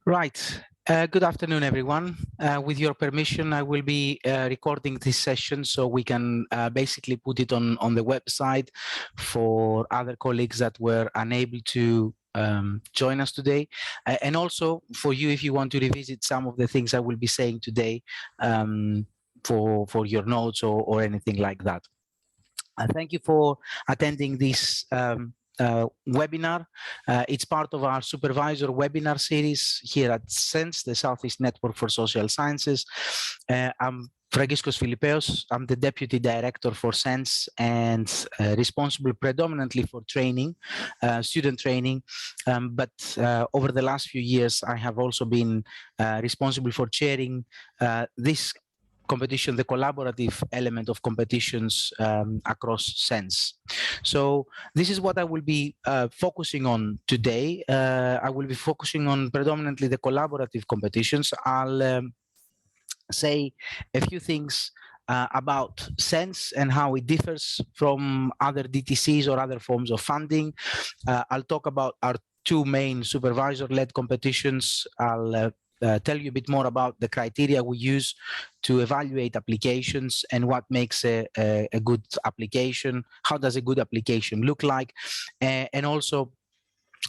Right. Good afternoon, everyone. With your permission, I will be recording this session so we can basically put it on the website for other colleagues that were unable to join us today. And also for you, if you want to revisit some of the things I will be saying today for your notes or anything like that. Thank you for attending this webinar. It's part of our supervisor webinar series here at SeNSS, the Southeast Network for Social Sciences. I'm Fragiskos Filipeos. I'm the Deputy Director for SeNSS and responsible predominantly for training, student training. But over the last few years, I have also been responsible for chairing this competition, the collaborative element of competitions across SeNSS. So this is what I will be focusing on today. I will be focusing on predominantly the collaborative competitions. I'll say a few things about SeNSS and how it differs from other DTCs or other forms of funding. I'll talk about our two main supervisor-led competitions. I'll tell you a bit more about the criteria we use to evaluate applications and what makes a good application. How does a good application look like? And also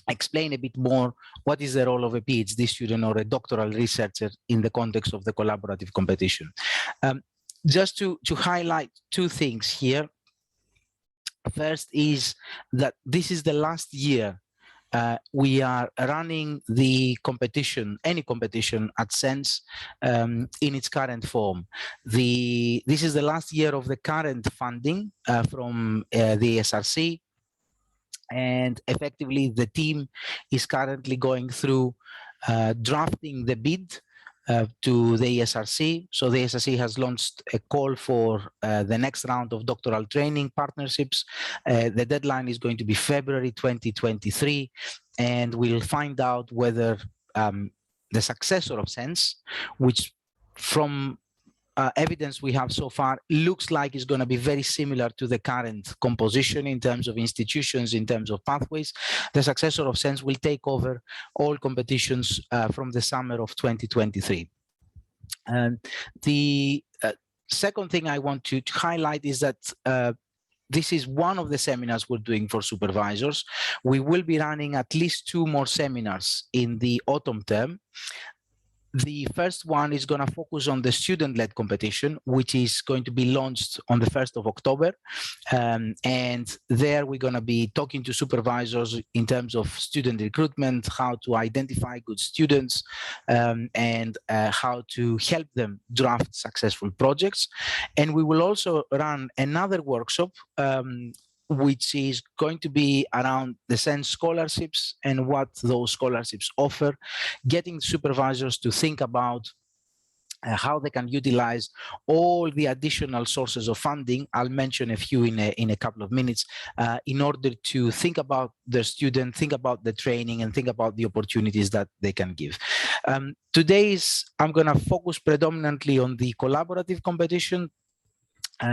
explain a bit more what is the role of a PhD student or a doctoral researcher in the context of the collaborative competition. Just to highlight two things here. First is that this is the last year we are running the competition, any competition at SeNSS in its current form. This is the last year of the current funding from the SRC, and effectively the team is currently going through drafting the bid to the SRC. So the SRC has launched a call for the next round of doctoral training partnerships. The deadline is going to be February 2023, and we'll find out whether the successor of SeNSS, which from evidence we have so far looks like it's going to be very similar to the current composition in terms of institutions, in terms of pathways. The successor of SeNSS will take over all competitions from the summer of 2023. The second thing I want to highlight is that this is one of the seminars we're doing for supervisors. We will be running at least 2 more seminars in the autumn term. The first one is going to focus on the student-led competition, which is going to be launched on the 1st of October. And there we're going to be talking to supervisors in terms of student recruitment, how to identify good students, and how to help them draft successful projects. And we will also run another workshop which is going to be around the SeNSS scholarships and what those scholarships offer, getting supervisors to think about how they can utilize all the additional sources of funding. I'll mention a few in a couple of minutes in order to think about the student, think about the training, and think about the opportunities that they can give. I'm going to focus predominantly on the collaborative competition,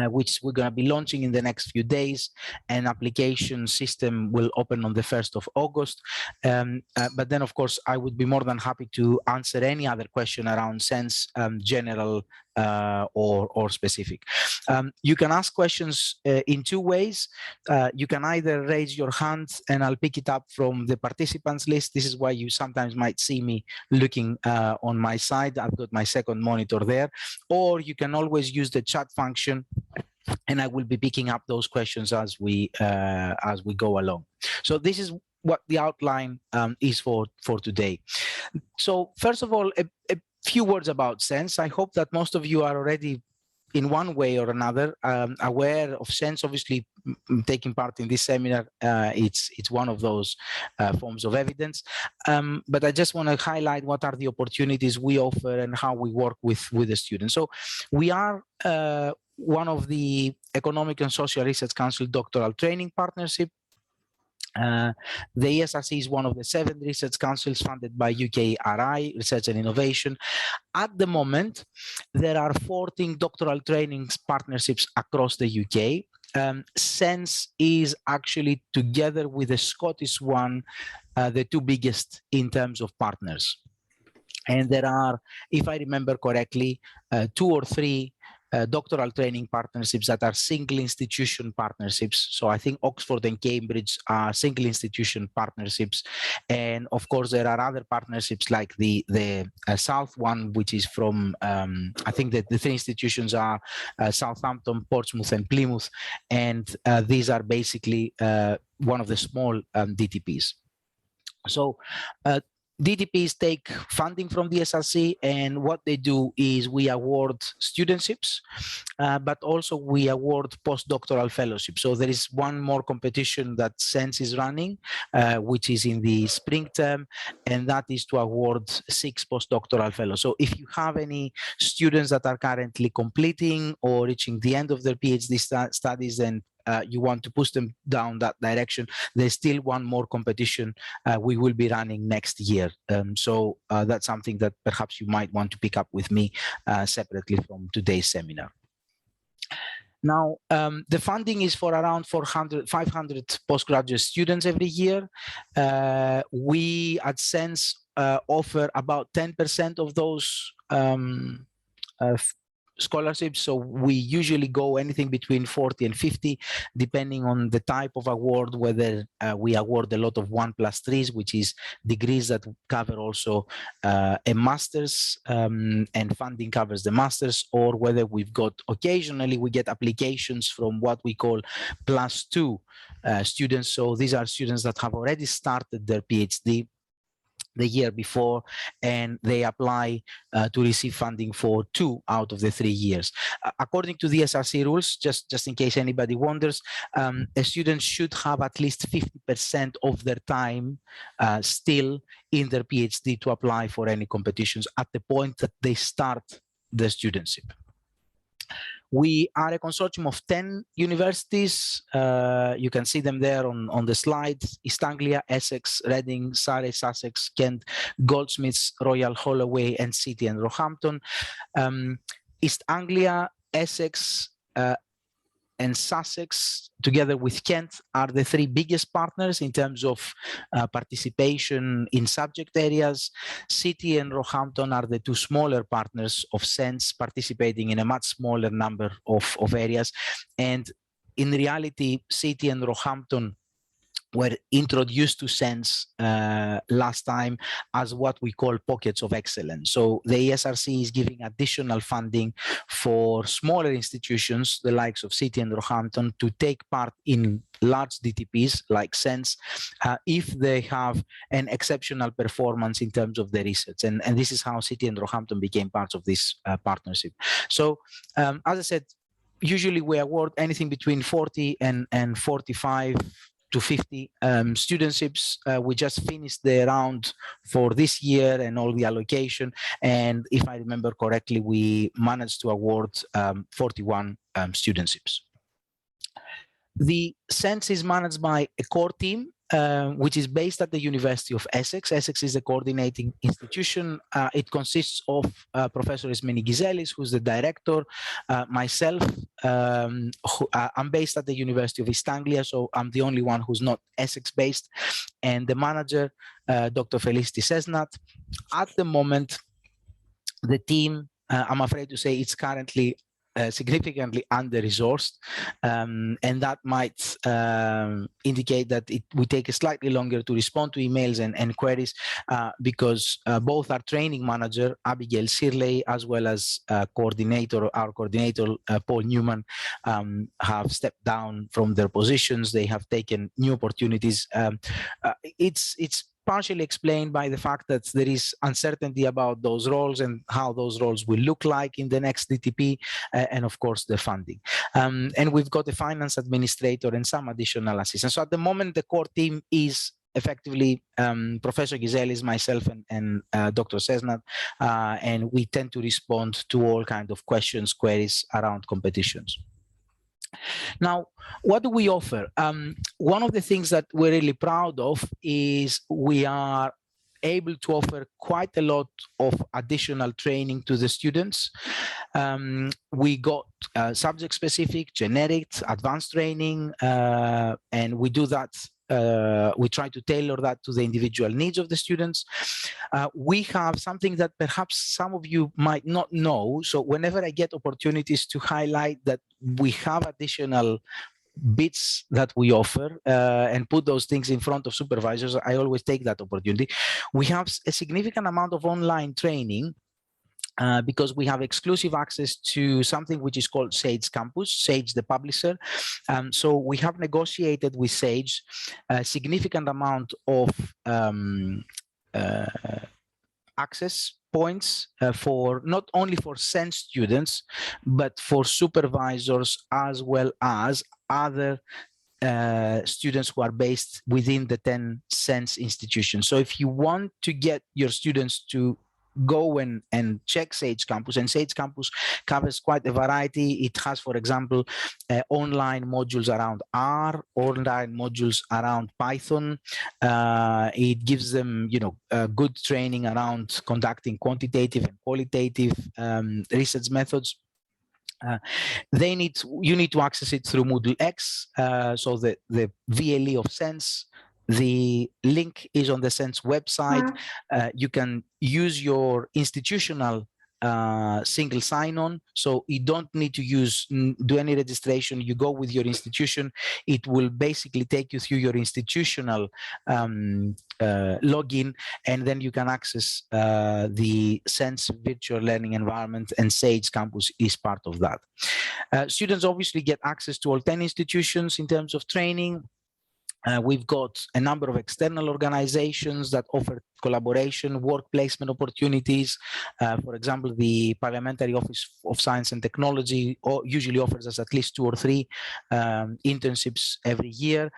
which we're going to be launching in the next few days. An application system will open on the 1st of August. But then, of course, I would be more than happy to answer any other question around SeNSS, general or specific. You can ask questions in 2 ways. You can either raise your hand and I'll pick it up from the participants list. This is why you sometimes might see me looking on my side. I've got my second monitor there. Or you can always use the chat function, and I will be picking up those questions as we go along. So this is what the outline is for today. So first of all, a few words about SeNSS. I hope that most of you are already in one way or another aware of SeNSS. Obviously, taking part in this seminar, it's one of those forms of evidence. But I just want to highlight what are the opportunities we offer and how we work with the students. So we are one of the Economic and Social Research Council doctoral training partnership. The ESRC is one of the 7 research councils funded by UKRI, Research and Innovation. At the moment, there are 14 doctoral training partnerships across the UK. SeNSS is actually, together with the Scottish one, the 2 biggest in terms of partners. And there are, if I remember correctly, 2 or 3 doctoral training partnerships that are single institution partnerships. So I think Oxford and Cambridge are single institution partnerships. And of course, there are other partnerships like the South one, which is from, I think that the 3 institutions are Southampton, Portsmouth, and Plymouth. And these are basically one of the small DTPs. So DTPs take funding from the SRC, and what they do is we award studentships, but also we award postdoctoral fellowships. So there is one more competition that SeNSS is running, which is in the spring term, and that is to award 6 postdoctoral fellows. So if you have any students that are currently completing or reaching the end of their PhD studies and you want to push them down that direction, there's still one more competition we will be running next year. So that's something that perhaps you might want to pick up with me separately from today's seminar. Now, the funding is for around 500 postgraduate students every year. We at SeNSS offer about 10% of those scholarships. So we usually go anything between 40 and 50, depending on the type of award, whether we award a lot of 1+3s, which is degrees that cover also a master's and funding covers the master's, or whether we've got, occasionally we get applications from what we call +2 students. So these are students that have already started their PhD the year before, and they apply to receive funding for 2 out of the 3 years. According to the SRC rules, just in case anybody wonders, a student should have at least 50% of their time still in their PhD to apply for any competitions at the point that they start the studentship. We are a consortium of 10 universities. You can see them there on the slides: East Anglia, Essex, Reading, Surrey, Sussex, Kent, Goldsmiths, Royal Holloway, and City and Roehampton. East Anglia, Essex, and Sussex, together with Kent, are the 3 biggest partners in terms of participation in subject areas. City and Roehampton are the 2 smaller partners of SeNSS, participating in a much smaller number of areas. And in reality, City and Roehampton were introduced to SeNSS last time as what we call pockets of excellence. So the ESRC is giving additional funding for smaller institutions, the likes of City and Roehampton, to take part in large DTPs like SeNSS if they have an exceptional performance in terms of the research. And this is how City and Roehampton became part of this partnership. So as I said, usually we award anything between 40 and 45 to 50 studentships. We just finished the round for this year and all the allocation. And if I remember correctly, we managed to award 41 studentships. The SeNSS is managed by a core team, which is based at the University of Essex. Essex is a coordinating institution. It consists of Professor Ismeni Gizelis, who's the director, myself. I'm based at the University of East Anglia, so I'm the only one who's not Essex-based, and the manager, Dr. Felicity Sesnat. At the moment, the team, I'm afraid to say, it's currently significantly under-resourced, and that might indicate that it would take slightly longer to respond to emails and queries because both our training manager, Abigail Sirley, as well as our coordinator, Paul Newman, have stepped down from their positions. They have taken new opportunities. It's partially explained by the fact that there is uncertainty about those roles and how those roles will look like in the next DTP, and of course the funding. And we've got a finance administrator and some additional assistance. So at the moment, the core team is effectively Professor Gizelis, myself, and Dr. Sesnat, and we tend to respond to all kinds of questions, queries around competitions. Now, what do we offer? One of the things that we're really proud of is we are able to offer quite a lot of additional training to the students. We got subject-specific, generic, advanced training, and we do that we try to tailor that to the individual needs of the students. We have something that perhaps some of you might not know. So whenever I get opportunities to highlight that we have additional bits that we offer and put those things in front of supervisors, I always take that opportunity. We have a significant amount of online training because we have exclusive access to something which is called Sage Campus, Sage the publisher. So we have negotiated with Sage a significant amount of access points for not only for SeNSS students, but for supervisors as well as other students who are based within the 10 SeNSS institutions. So if you want to get your students to go and check Sage Campus, and Sage Campus covers quite a variety. It has, for example, online modules around R, online modules around Python. It gives them, good training around conducting quantitative and qualitative research methods. You need to access it through Moodle X, so the VLE of SeNSS. The link is on the SeNSS website. You can use your institutional single sign-on, so you don't need to do any registration. You go with your institution. It will basically take you through your institutional login, and then you can access the SeNSS virtual learning environment, and Sage Campus is part of that. Students obviously get access to all 10 institutions in terms of training. We've got a number of external organizations that offer collaboration, work placement opportunities. For example, the Parliamentary Office of Science and Technology usually offers us at least 2 or 3 internships every year.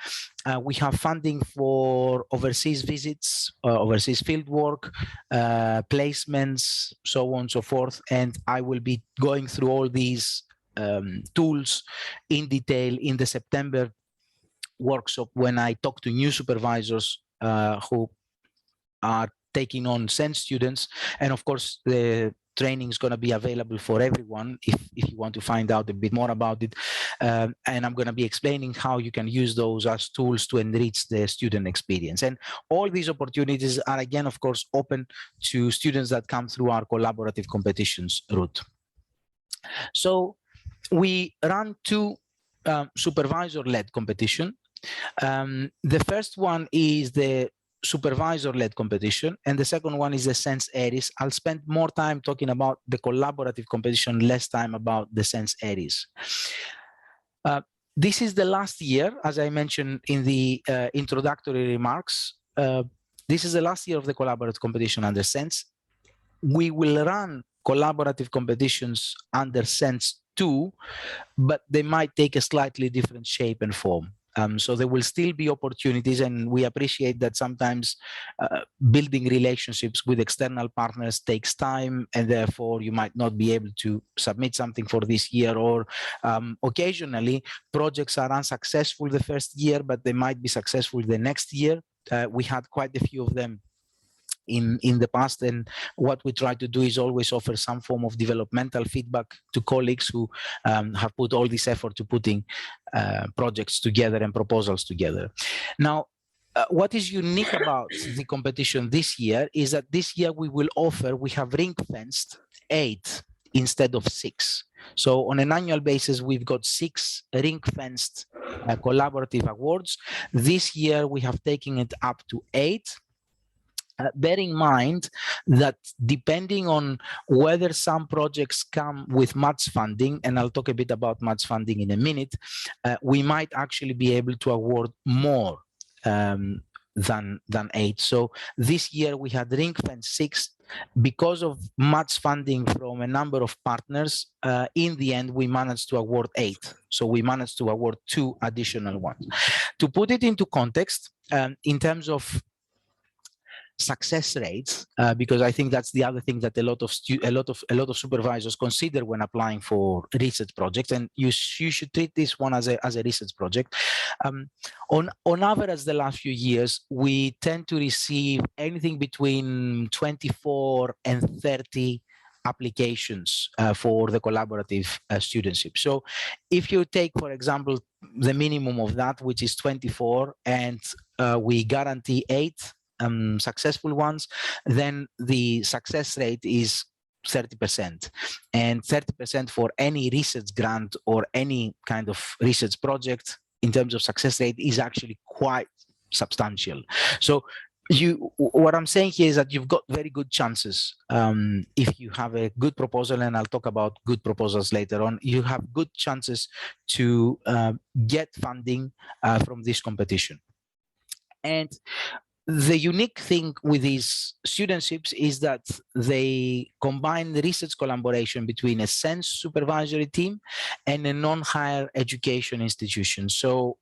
We have funding for overseas visits, overseas field work, placements, so on and so forth. And I will be going through all these tools in detail in the September workshop when I talk to new supervisors who are taking on SeNSS students. And of course, the training is going to be available for everyone if you want to find out a bit more about it. And I'm going to be explaining how you can use those as tools to enrich the student experience. And all these opportunities are, again, of course, open to students that come through our collaborative competitions route. So we run 2 supervisor-led competition. The first one is the supervisor-led competition, and the second one is the SeNSS Aries. I'll spend more time talking about the collaborative competition, less time about the SeNSS Aries. This is the last year, as I mentioned in the introductory remarks. This is the last year of the collaborative competition under SeNSS. We will run collaborative competitions under SeNSS 2, but they might take a slightly different shape and form. So there will still be opportunities, and we appreciate that sometimes building relationships with external partners takes time, and therefore you might not be able to submit something for this year, or occasionally projects are unsuccessful the first year, but they might be successful the next year. We had quite a few of them in the past, and what we try to do is always offer some form of developmental feedback to colleagues who have put all this effort to putting projects together and proposals together. Now, what is unique about the competition this year is that this year we have ring-fenced 8 instead of 6. So on an annual basis, we've got 6 ring-fenced collaborative awards. This year, we have taken it up to 8. Bear in mind that depending on whether some projects come with match funding, and I'll talk a bit about match funding in a minute, we might actually be able to award more than 8. So this year we had ring-fence 6 because of match funding from a number of partners. In the end, we managed to award 8. So we managed to award 2 additional ones. To put it into context, in terms of success rates, because I think that's the other thing that a lot of supervisors consider when applying for research projects, and you should treat this one as a research project. On average, the last few years, we tend to receive anything between 24 and 30 applications for the collaborative studentship. So if you take, for example, the minimum of that, which is 24, and we guarantee 8 successful ones, then the success rate is 30%, and 30% for any research grant or any kind of research project in terms of success rate is actually quite substantial. So what I'm saying here is that you've got very good chances if you have a good proposal, and I'll talk about good proposals later on. You have good chances to get funding from this competition. And the unique thing with these studentships is that they combine the research collaboration between a SeNSS supervisory team and a non-higher education institution. So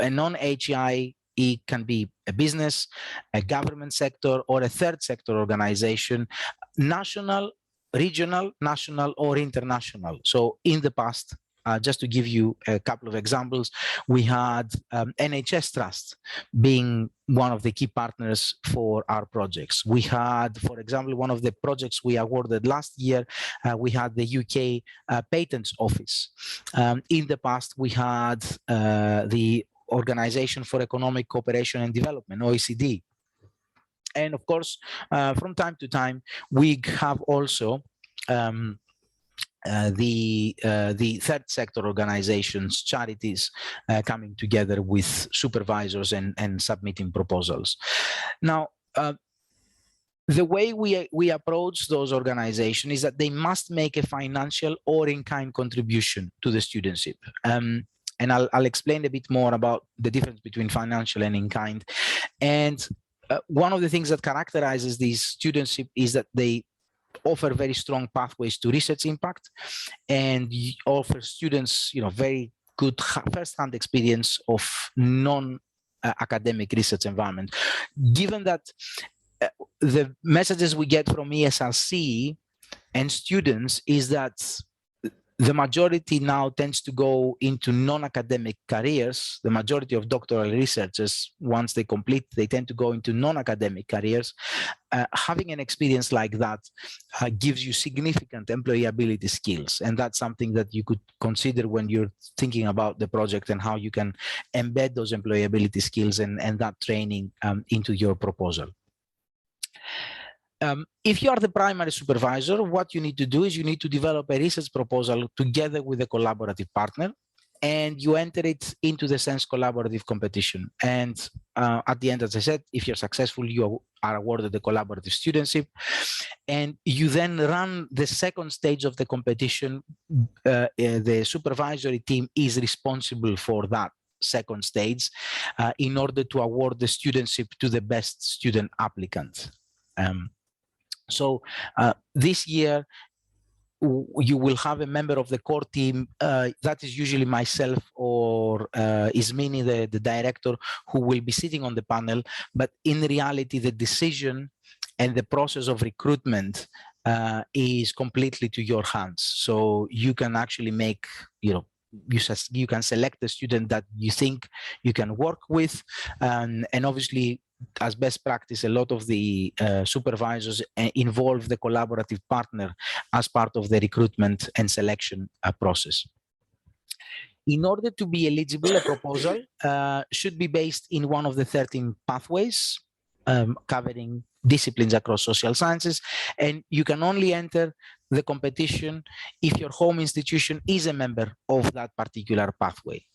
a non-HEI, it can be a business, a government sector, or a third sector organization, national, regional, national, or international. So in the past, just to give you a couple of examples, we had NHS Trust being one of the key partners for our projects. We had, for example, one of the projects we awarded last year, we had the UK Patents Office. In the past, we had the Organization for Economic Cooperation and Development, OECD. And of course, from time to time, we have also the third sector organizations, charities coming together with supervisors and submitting proposals. Now, the way we approach those organizations is that they must make a financial or in-kind contribution to the studentship. And I'll explain a bit more about the difference between financial and in-kind. And one of the things that characterizes these studentship is that they offer very strong pathways to research impact, and offer students, very good first-hand experience of non-academic research environment. Given that the messages we get from ESRC and students is that the majority now tends to go into non-academic careers. The majority of doctoral researchers, once they complete, they tend to go into non-academic careers. Having an experience like that gives you significant employability skills. And that's something that you could consider when you're thinking about the project and how you can embed those employability skills and that training into your proposal. If you are the primary supervisor, what you need to do is you need to develop a research proposal together with a collaborative partner, and you enter it into the SeNSS collaborative competition. And at the end, as I said, if you're successful, you are awarded the collaborative studentship. And you then run the second stage of the competition. The supervisory team is responsible for that second stage in order to award the studentship to the best student applicant. So this year, you will have a member of the core team, that is usually myself or Ismini, the director, who will be sitting on the panel. But in reality, the decision and the process of recruitment is completely to your hands. So you can actually make, you can select the student that you think you can work with, and obviously, as best practice, a lot of the supervisors involve the collaborative partner as part of the recruitment and selection process. In order to be eligible, a proposal should be based in one of the 13 pathways covering disciplines across social sciences, and you can only enter the competition if your home institution is a member of that particular pathway.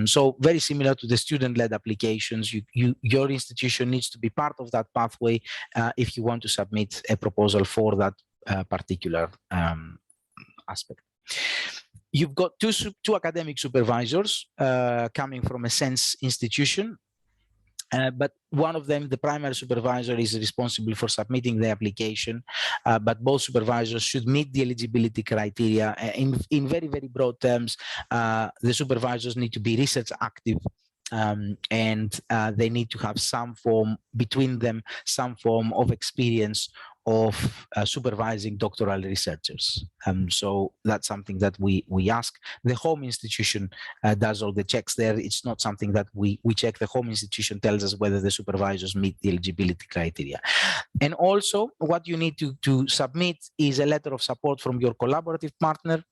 So very similar to the student-led applications, your institution needs to be part of that pathway if you want to submit a proposal for that particular aspect. You've got two academic supervisors coming from a SeNSS institution. But one of them, the primary supervisor, is responsible for submitting the application, but both supervisors should meet the eligibility criteria. In very, very broad terms, the supervisors need to be research active, and they need to have some form of experience of supervising doctoral researchers. So that's something that we ask. The home institution does all the checks there. It's not something that we check. The home institution tells us whether the supervisors meet the eligibility criteria. And also what you need to submit is a letter of support from your collaborative partner.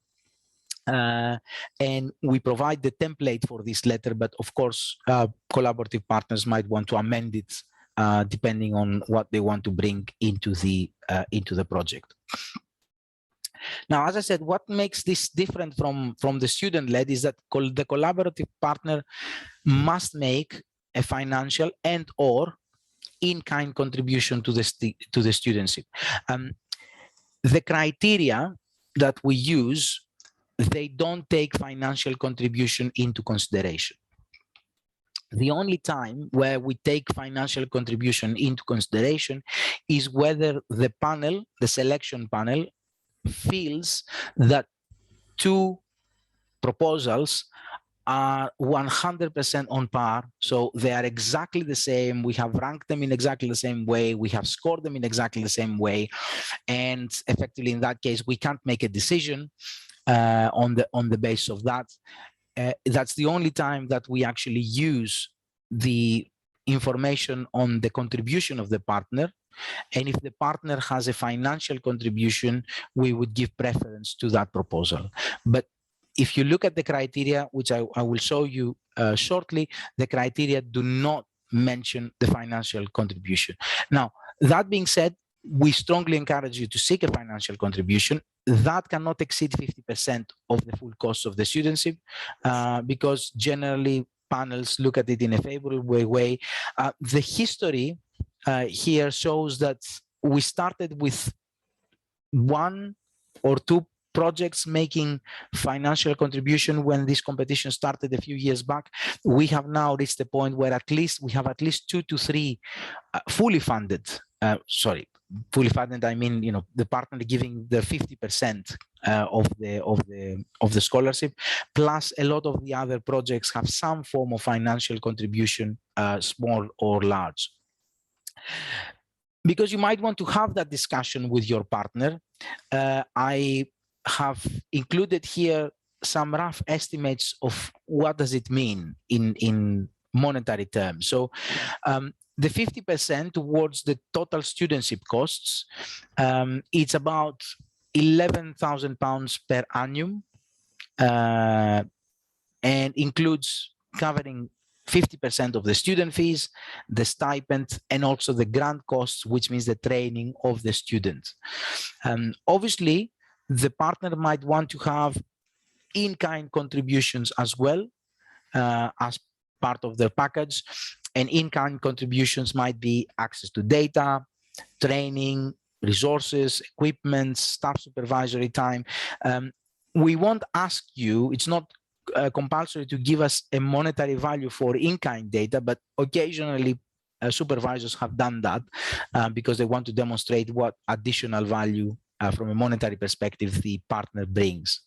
And we provide the template for this letter, but of course, collaborative partners might want to amend it depending on what they want to bring into the project. Now, as I said, what makes this different from the student-led is that the collaborative partner must make a financial and/or in-kind contribution to the studentship. The criteria that we use, they don't take financial contribution into consideration. The only time where we take financial contribution into consideration is whether the panel, the selection panel, feels that two proposals are 100% on par. So they are exactly the same. We have ranked them in exactly the same way. We have scored them in exactly the same way. And effectively, in that case, we can't make a decision on the basis of that. That's the only time that we actually use the information on the contribution of the partner. And if the partner has a financial contribution, we would give preference to that proposal. But if you look at the criteria, which I will show you shortly, the criteria do not mention the financial contribution. Now, that being said, we strongly encourage you to seek a financial contribution. That cannot exceed 50% of the full cost of the studentship, because generally panels look at it in a favorable way. The history here shows that we started with one or two projects making financial contribution when this competition started a few years back. We have now reached the point where we have at least 2 to 3 fully funded, fully funded, I mean, you know, the partner giving the 50% of the scholarship, plus a lot of the other projects have some form of financial contribution, small or large. Because you might want to have that discussion with your partner, I have included here some rough estimates of what does it mean in monetary terms. So the 50% towards the total studentship costs, it's about £11,000 per annum, and includes covering 50% of the student fees, the stipend, and also the grant costs, which means the training of the student. Obviously, the partner might want to have in-kind contributions as well as part of their package. And in-kind contributions might be access to data, training, resources, equipment, staff supervisory time. We won't ask you, it's not compulsory to give us a monetary value for in-kind data, but occasionally supervisors have done that because they want to demonstrate what additional value from a monetary perspective the partner brings.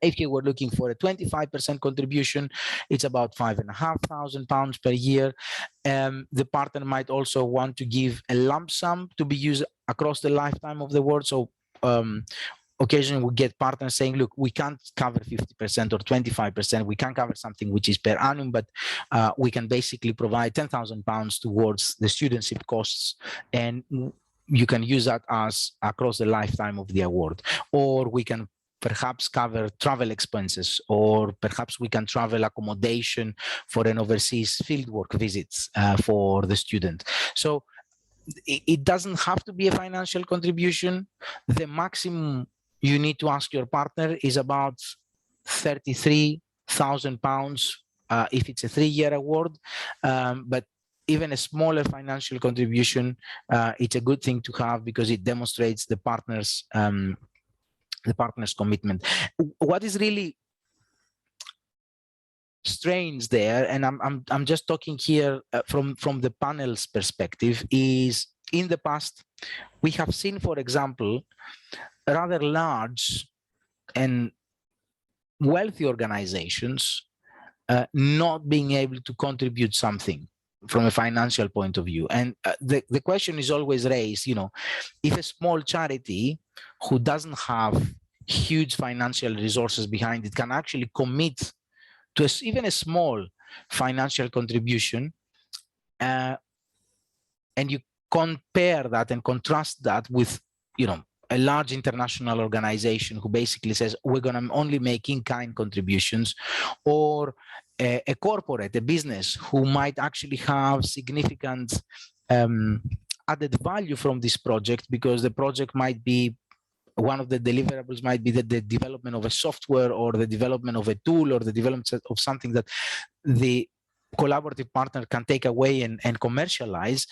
If you were looking for a 25% contribution, it's about £5,500 per year. The partner might also want to give a lump sum to be used across the lifetime of the award. So occasionally we get partners saying, look, we can't cover 50% or 25%. We can't cover something which is per annum, but we can basically provide £10,000 towards the studentship costs, and you can use that as across the lifetime of the award. Or we can perhaps cover travel expenses, or perhaps we can travel accommodation for an overseas fieldwork visits for the student. So it doesn't have to be a financial contribution. The maximum you need to ask your partner is about £33,000 if it's a 3-year award. But even a smaller financial contribution, it's a good thing to have because it demonstrates the partner's commitment. What is really strange there, and I'm just talking here from the panel's perspective, is in the past we have seen, for example, rather large and wealthy organizations not being able to contribute something from a financial point of view. And the question is always raised, if a small charity who doesn't have huge financial resources behind it can actually commit to even a small financial contribution, and you compare that and contrast that with, a large international organization who basically says we're going to only make in-kind contributions, or a corporate, a business who might actually have significant added value from this project, because the project might be, one of the deliverables might be the development of a software, or the development of a tool, or the development of something that the collaborative partner can take away and commercialize.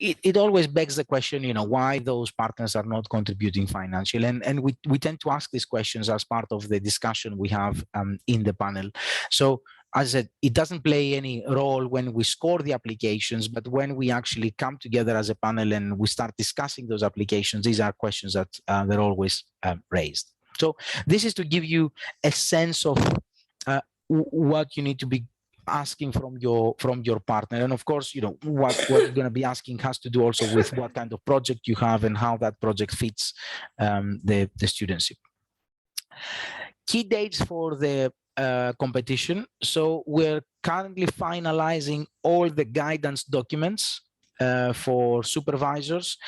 It always begs the question, why those partners are not contributing financially, and we tend to ask these questions as part of the discussion we have in the panel. So as I said, it doesn't play any role when we score the applications, but when we actually come together as a panel and we start discussing those applications, these are questions that they're always raised. So this is to give you a sense of what you need to be asking from your partner. And of course, what you're going to be asking has to do also with what kind of project you have and how that project fits the studentship. Key dates for the competition. So we're currently finalizing all the guidance documents for supervisors.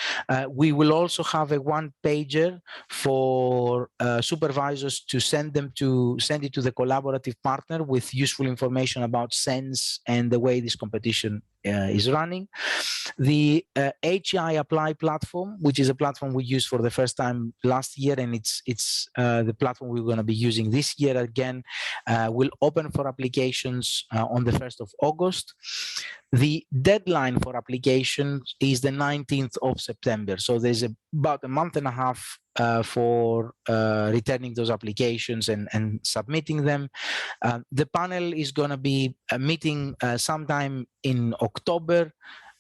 We will also have a one-pager for supervisors to send it to the collaborative partner with useful information about SeNSS and the way this competition is running. The HEI Apply platform, which is a platform we used for the first time last year, and it's the platform we're going to be using this year again, will open for applications on the 1st of August. The deadline for applications is the 19th of September. So there's about a month and a half for returning those applications and submitting them. The panel is going to be meeting sometime in October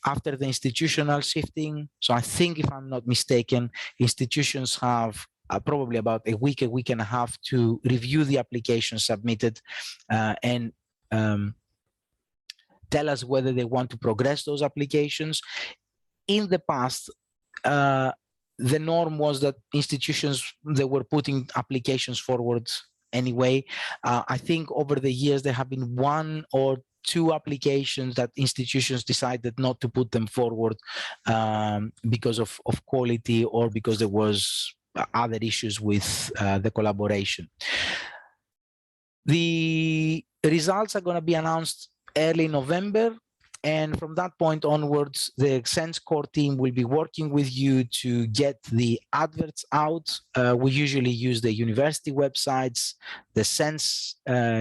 after the institutional shifting. So I think, if I'm not mistaken, institutions have probably about a week and a half to review the application submitted and tell us whether they want to progress those applications. In the past, the norm was that institutions, they were putting applications forward anyway. I think over the years there have been one or two applications that institutions decided not to put them forward because of quality, or because there was other issues with the collaboration. The results are going to be announced early November, and from that point onwards, the SeNSS core team will be working with you to get the adverts out. We usually use the university websites, the SeNSS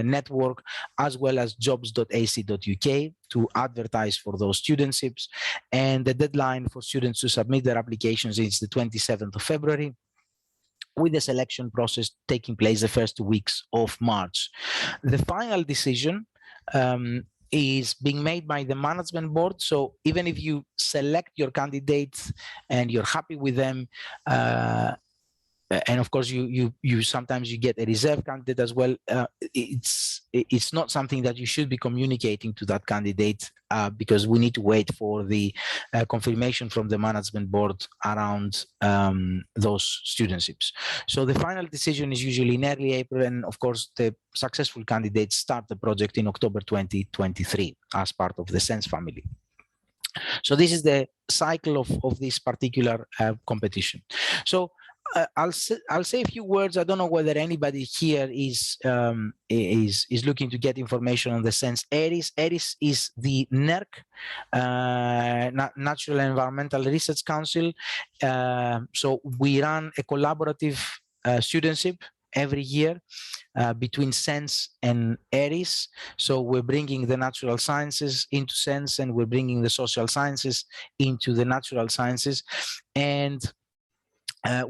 network, as well as jobs.ac.uk to advertise for those studentships. And the deadline for students to submit their applications is the 27th of February, with the selection process taking place the first 2 weeks of March. The final decision is being made by the management board. So even if you select your candidates and you're happy with them, and of course you sometimes you get a reserve candidate as well, it's not something that you should be communicating to that candidate, because we need to wait for the confirmation from the management board around those studentships. So the final decision is usually in early April, and of course the successful candidates start the project in October 2023 as part of the SeNSS family. So this is the cycle of this particular competition. So I'll say a few words. I don't know whether anybody here is looking to get information on the SeNSS ERIS. ERIS is the NERC, Natural and Environmental Research Council. So we run a collaborative studentship every year between SeNSS and ERIS. So we're bringing the natural sciences into SeNSS, and we're bringing the social sciences into the natural sciences. And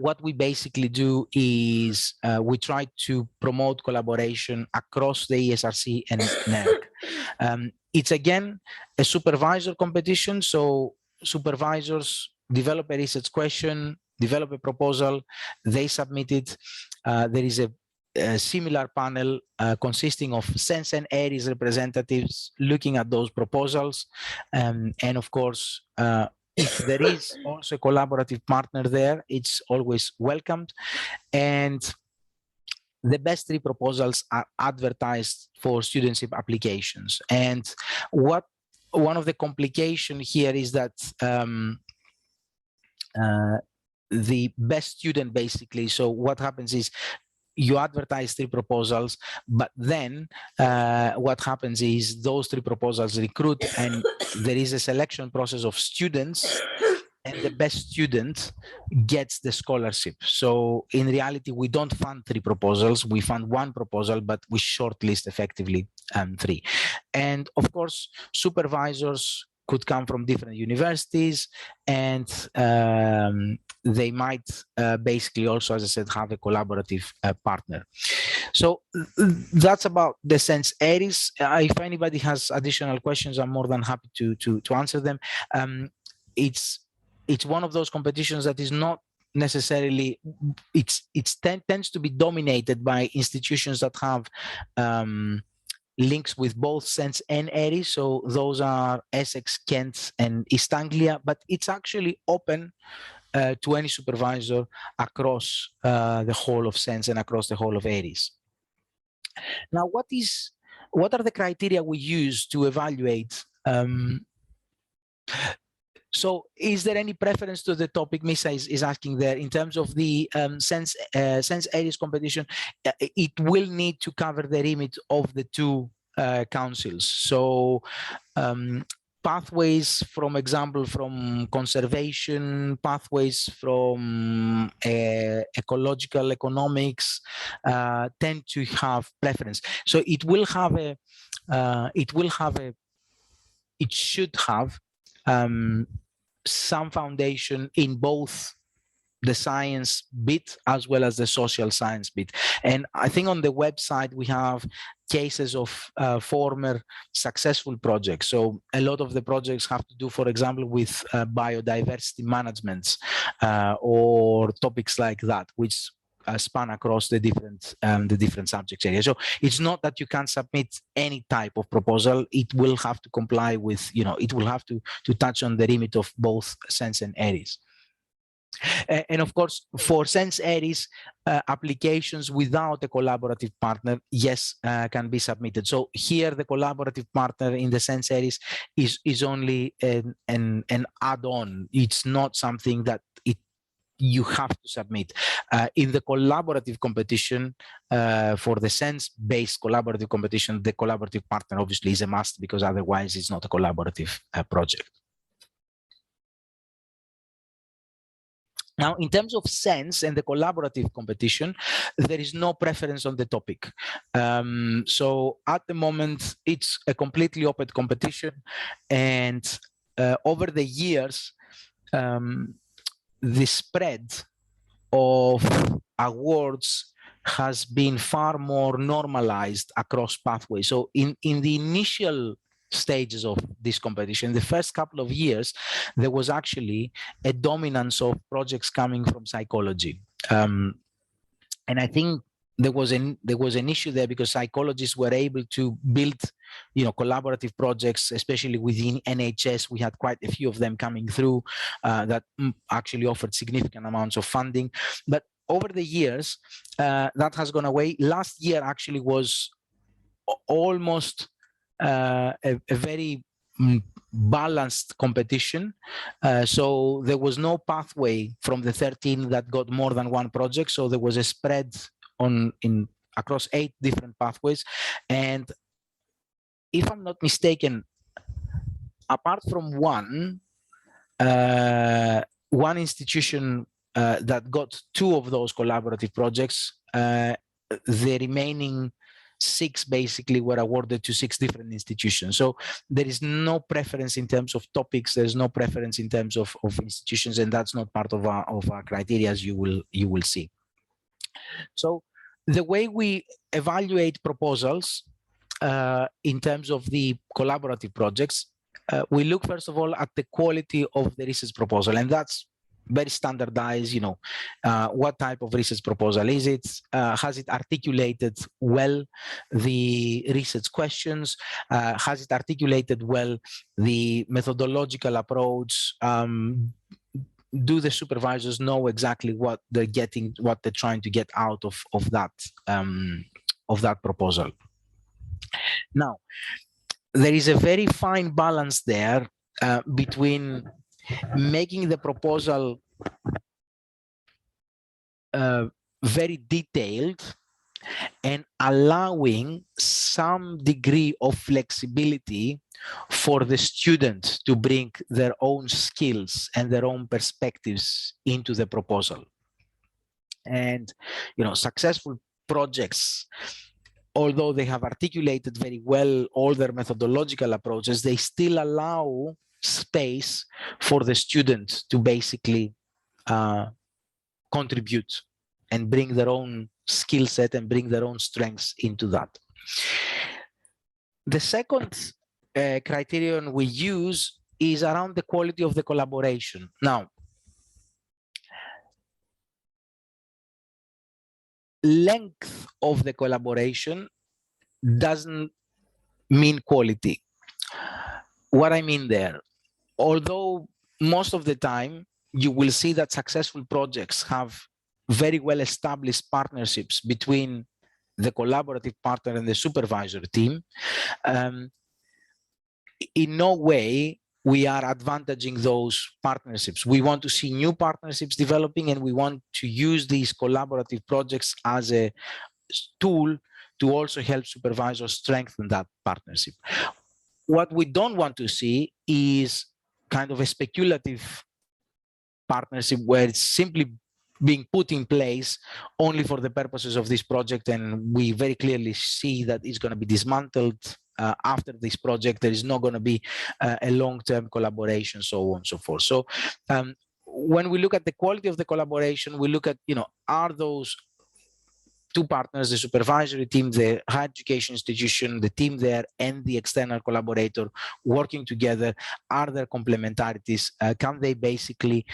what we basically do is we try to promote collaboration across the ESRC and NERC. It's again a supervisor competition, so supervisors develop a research question, develop a proposal, they submit it. There is a a similar panel consisting of SeNSS and ARIS representatives looking at those proposals. And of course, if there is also a collaborative partner there, it's always welcomed. And the best 3 proposals are advertised for studentship applications. And one of the complications here is that the best student, basically, so what happens is you advertise 3 proposals, but then what happens is those 3 proposals recruit, and there is a selection process of students, and the best student gets the scholarship. So in reality, we don't fund 3 proposals, we fund 1 proposal, but we shortlist effectively 3. And of course, supervisors could come from different universities, and they might basically also, as I said, have a collaborative partner. So that's about the SeNSS ARIS. If anybody has additional questions, I'm more than happy to answer them. It's one of those competitions that is not necessarily, it tends to be dominated by institutions that have links with both SeNSS and ARIS. So those are Essex, Kent, and East Anglia, but it's actually open to any supervisor across the whole of SeNSS and across the whole of ARIS. Now, what are the criteria we use to evaluate? So is there any preference to the topic Misa is asking there in terms of the SeNSS ARIS competition? It will need to cover the remit of the 2 councils. So pathways, from example, from conservation, pathways from ecological economics tend to have preference. So it should have some foundation in both the science bit as well as the social science bit. And I think on the website we have cases of former successful projects. So a lot of the projects have to do, for example, with biodiversity management or topics like that, which span across the different subject areas. So it's not that you can submit any type of proposal. It will have to comply with, it will have to touch on the remit of both SeNSS and ARIS. And of course, for SeNSS ARIS, applications without a collaborative partner, yes, can be submitted. So here, the collaborative partner in the SeNSS ARIS is only an add-on. It's not something that you have to submit. In the collaborative competition, for the SeNSS-based collaborative competition, the collaborative partner obviously is a must, because otherwise it's not a collaborative project. Now, in terms of SeNSS and the collaborative competition, there is no preference on the topic. So at the moment, it's a completely open competition. And over the years, the spread of awards has been far more normalized across pathways. So in the initial stages of this competition, the first couple of years, there was actually a dominance of projects coming from psychology. And I think there was an issue there, because psychologists were able to build, collaborative projects, especially within NHS. We had quite a few of them coming through that actually offered significant amounts of funding. But over the years, that has gone away. Last year actually was almost a very balanced competition. So there was no pathway from the 13 that got more than one project. So there was a spread across 8 different pathways. And if I'm not mistaken, apart from one institution that got 2 of those collaborative projects, the remaining 6 basically were awarded to 6 different institutions. So there is no preference in terms of topics. There's no preference in terms of institutions, and that's not part of our criteria, as you will see. So the way we evaluate proposals in terms of the collaborative projects, we look first of all at the quality of the research proposal, and that's very standardized, what type of research proposal is it? Has it articulated well the research questions? Has it articulated well the methodological approach? Do the supervisors know exactly what they're getting, what they're trying to get out of that proposal? Now, there is a very fine balance there between making the proposal very detailed and allowing some degree of flexibility for the student to bring their own skills and their own perspectives into the proposal. And, successful projects, although they have articulated very well all their methodological approaches, they still allow space for the student to basically contribute and bring their own skill set and bring their own strengths into that. The second criterion we use is around the quality of the collaboration. Now, length of the collaboration doesn't mean quality. What I mean there, although most of the time you will see that successful projects have very well established partnerships between the collaborative partner and the supervisor team, in no way we are advantaging those partnerships. We want to see new partnerships developing, and we want to use these collaborative projects as a tool to also help supervisors strengthen that partnership. What we don't want to see is kind of a speculative partnership where it's simply being put in place only for the purposes of this project, and we very clearly see that it's going to be dismantled after this project. There is not going to be a long-term collaboration, so on and so forth. So when we look at the quality of the collaboration, we look at, are those two partners, the supervisory team, the higher education institution, the team there, and the external collaborator working together? Are there complementarities? Can they basically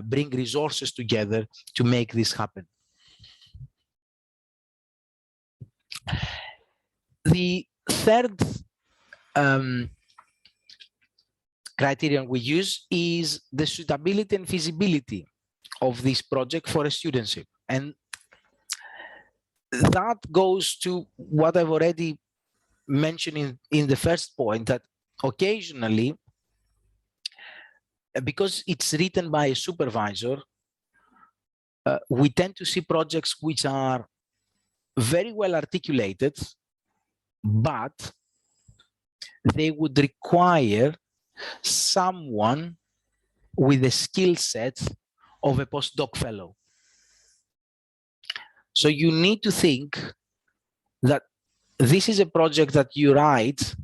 bring resources together to make this happen? The third criterion we use is the suitability and feasibility of this project for a studentship. And that goes to what I've already mentioned in the first point, that occasionally, because it's written by a supervisor, we tend to see projects which are very well articulated, but they would require someone with the skill set of a postdoc fellow. So you need to think that this is a project that you write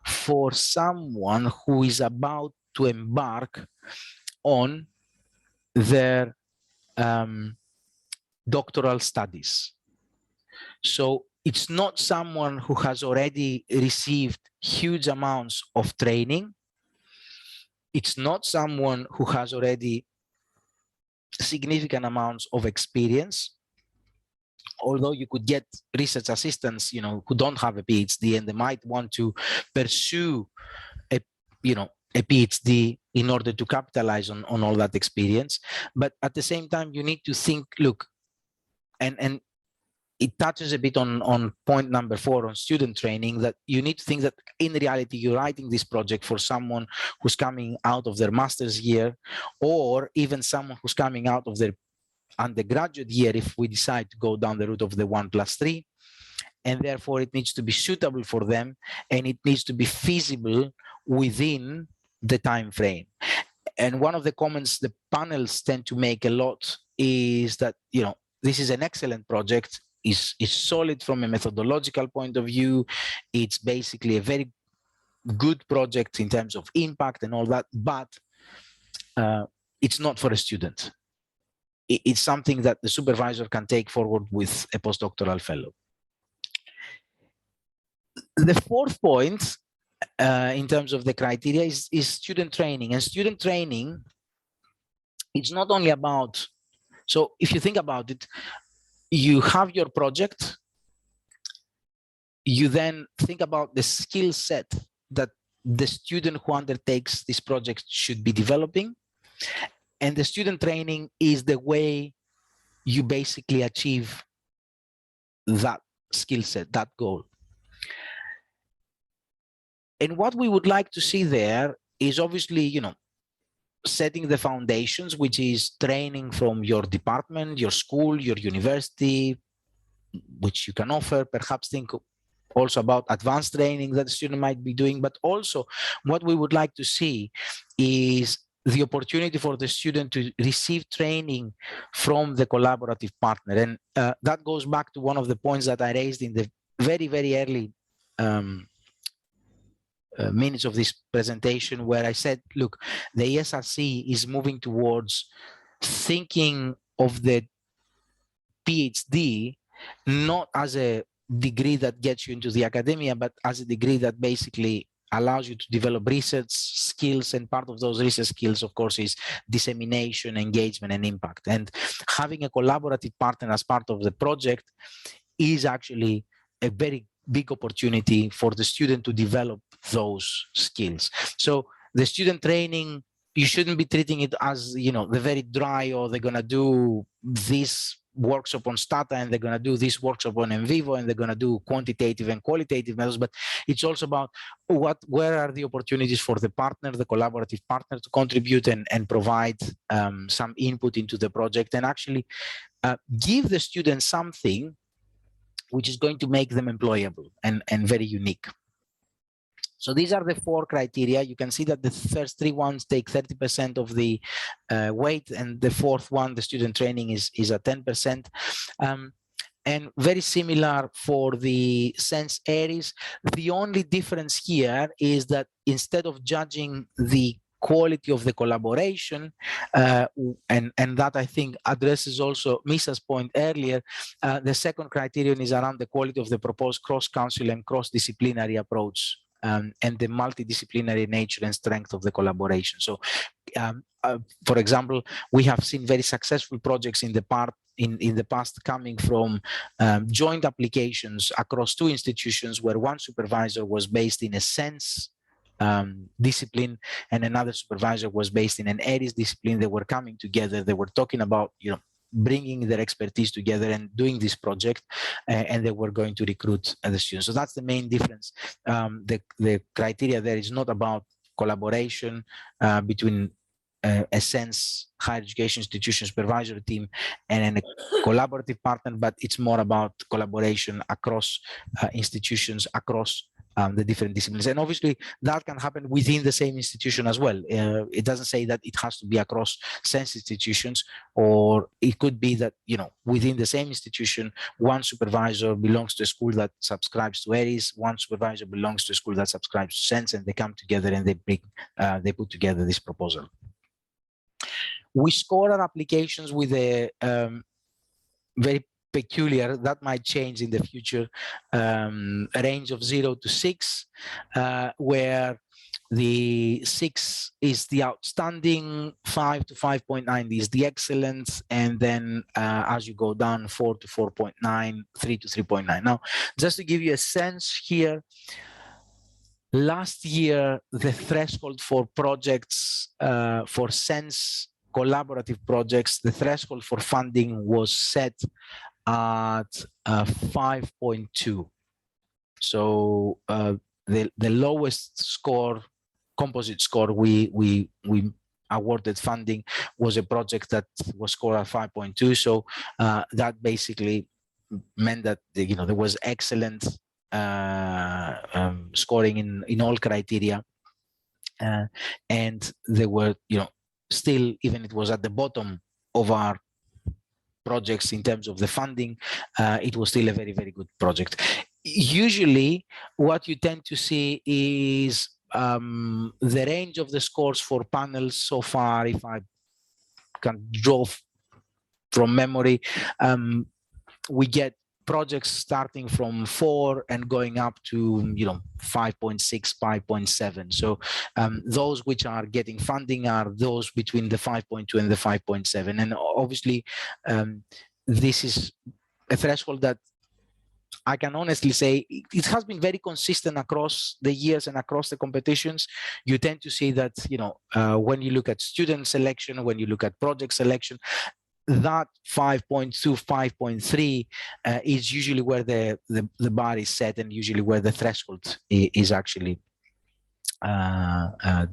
for someone who is about to embark on their doctoral studies. So it's not someone who has already received huge amounts of training. It's not someone who has already significant amounts of experience. Although you could get research assistants, who don't have a PhD, and they might want to pursue a PhD in order to capitalize on all that experience. But at the same time, you need to think, look, and it touches a bit on point number 4 on student training, that you need to think that in reality, you're writing this project for someone who's coming out of their master's year, or even someone who's coming out of their undergraduate year, if we decide to go down the route of the 1+3, and therefore it needs to be suitable for them, and it needs to be feasible within the time frame. And one of the comments the panels tend to make a lot is that, this is an excellent project, is solid from a methodological point of view, it's basically a very good project in terms of impact and all that, but it's not for a student. It's something that the supervisor can take forward with a postdoctoral fellow. The fourth point in terms of the criteria is student training. And student training it's not only about, so if you think about it, you have your project, you then think about the skill set that the student who undertakes this project should be developing, and the student training is the way you basically achieve that skill set, that goal. And what we would like to see there is obviously, you know, setting the foundations, which is training from your department, your school, your university, which you can offer. Perhaps think also about advanced training that the student might be doing, but also what we would like to see is the opportunity for the student to receive training from the collaborative partner. And that goes back to one of the points that I raised in the very, very early minutes of this presentation, where I said, look, the ESRC is moving towards thinking of the PhD not as a degree that gets you into the academia, but as a degree that basically allows you to develop research skills, and part of those research skills, of course, is dissemination, engagement, and impact. And having a collaborative partner as part of the project is actually a very big opportunity for the student to develop those skills. So the student training, you shouldn't be treating it as, you know, the very dry, or they're going to do this workshop on Stata and they're going to do this workshop on NVivo and they're going to do quantitative and qualitative methods, but it's also about where are the opportunities for the partner, the collaborative partner, to contribute and provide some input into the project, and actually give the students something which is going to make them employable and very unique. So these are the 4 criteria. You can see that the first 3 ones take 30% of the weight, and the 4th one, the student training, is at 10%. And very similar for the SeNSS areas. The only difference here is that instead of judging the quality of the collaboration, and that I think addresses also Misa's point earlier, the second criterion is around the quality of the proposed cross-council and cross-disciplinary approach, and the multidisciplinary nature and strength of the collaboration. So, for example, we have seen very successful projects in the past coming from joint applications across 2 institutions, where one supervisor was based in a SeNSS discipline and another supervisor was based in an ARIS discipline. They were coming together. They were talking about, you know, bringing their expertise together and doing this project, and they were going to recruit the students. So that's the main difference. The criteria there is not about collaboration between a SeNSS higher education institution supervisory team and a collaborative partner, but it's more about collaboration across institutions, across the different disciplines. And obviously that can happen within the same institution as well. It doesn't say that it has to be across SeNSS institutions, or it could be that, you know, within the same institution, one supervisor belongs to a school that subscribes to ARIS, one supervisor belongs to a school that subscribes to SeNSS, and they come together and they put together this proposal. We score our applications with a very peculiar, that might change in the future, a range of 0 to 6, where the 6 is the outstanding, 5 to 5.9 is the excellent, and then as you go down, 4 to 4.9, 3 to 3.9. Now, just to give you a sense here, last year, the threshold for projects, for SeNSS collaborative projects, the threshold for funding was set at 5.2. So the lowest score, composite score we awarded funding was a project that was scored at 5.2. So that basically meant that, you know, there was excellent scoring in all criteria, and there were, you know, still, even it was at the bottom of our projects in terms of the funding, it was still a very, very good project. Usually what you tend to see is the range of the scores for panels so far, if I can draw from memory, we get projects starting from 4 and going up to 5.6, 5.7. So those which are getting funding are those between the 5.2 and the 5.7. And obviously, this is a threshold that I can honestly say it has been very consistent across the years and across the competitions. You tend to see that, when you look at student selection, when you look at project selection, that 5.2, 5.3 is usually where the bar is set, and usually where the threshold is actually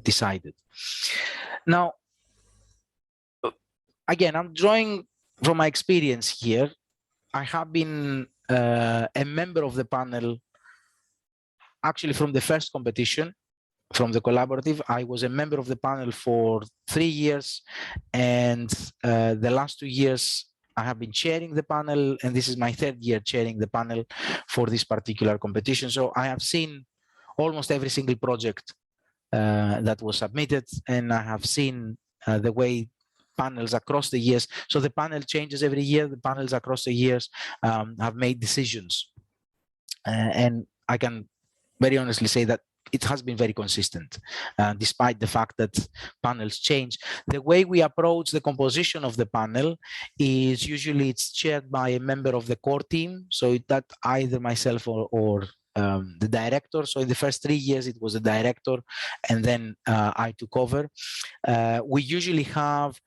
decided. Now, again, I'm drawing from my experience here. I have been a member of the panel actually from the first competition, from the collaborative. I was a member of the panel for 3 years, and the last 2 years I have been chairing the panel, and this is my 3rd year chairing the panel for this particular competition. So I have seen almost every single project that was submitted, and I have seen the way panels across the years. So the panel changes every year. The panels across the years have made decisions, and I can very honestly say that it has been very consistent, despite the fact that panels change. The way we approach the composition of the panel is usually it's chaired by a member of the core team, so that either myself or the director. So in the first 3 years, it was the director, and then I took over. We usually have